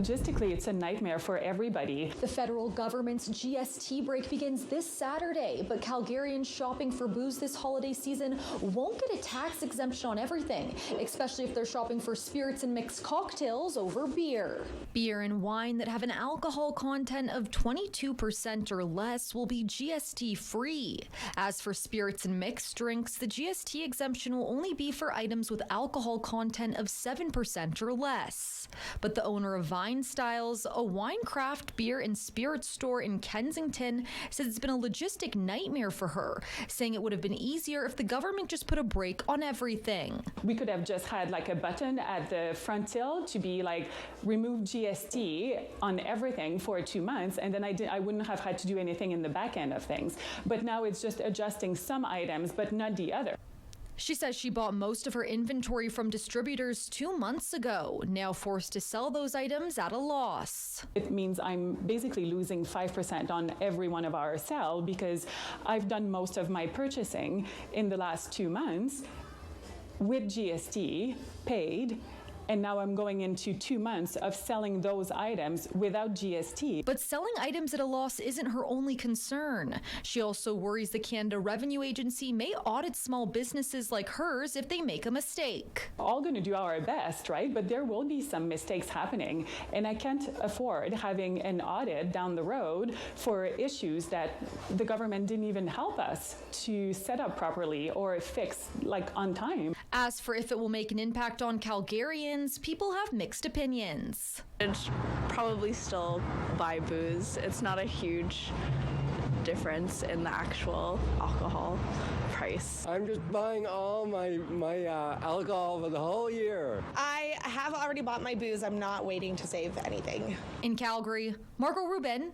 Logistically, it's a nightmare for everybody. The federal government's GST break begins this Saturday, but Calgarians shopping for booze this holiday season won't get a tax exemption on everything, especially if they're shopping for spirits and mixed cocktails over beer. Beer and wine that have an alcohol content of 22% or less will be GST free. As for spirits and mixed drinks, the GST exemption will only be for items with alcohol content of 7% or less. But the owner of Vine Styles, a wine, craft beer and spirits store in Kensington, says it's been a logistic nightmare for her, saying it would have been easier if the government just put a brake on everything. We could have just had like a button at the front till to be like, remove GST on everything for 2 months, and then I wouldn't have had to do anything in the back end of things. But now it's just adjusting some items, but not the other. She says she bought most of her inventory from distributors 2 months ago, now forced to sell those items at a loss. It means I'm basically losing 5% on every one of our sale because I've done most of my purchasing in the last 2 months with GST paid. And now I'm going into 2 months of selling those items without GST. But selling items at a loss isn't her only concern. She also worries the Canada Revenue Agency may audit small businesses like hers if they make a mistake. All going to do our best, right? But there will be some mistakes happening. And I can't afford having an audit down the road for issues that the government didn't even help us to set up properly or fix like on time. As for if it will make an impact on Calgarians, people have mixed opinions. I'd probably still buy booze. It's not a huge difference in the actual alcohol price. I'm just buying all my alcohol for the whole year. I have already bought my booze. I'm not waiting to save anything. In Calgary, Margot Rubin.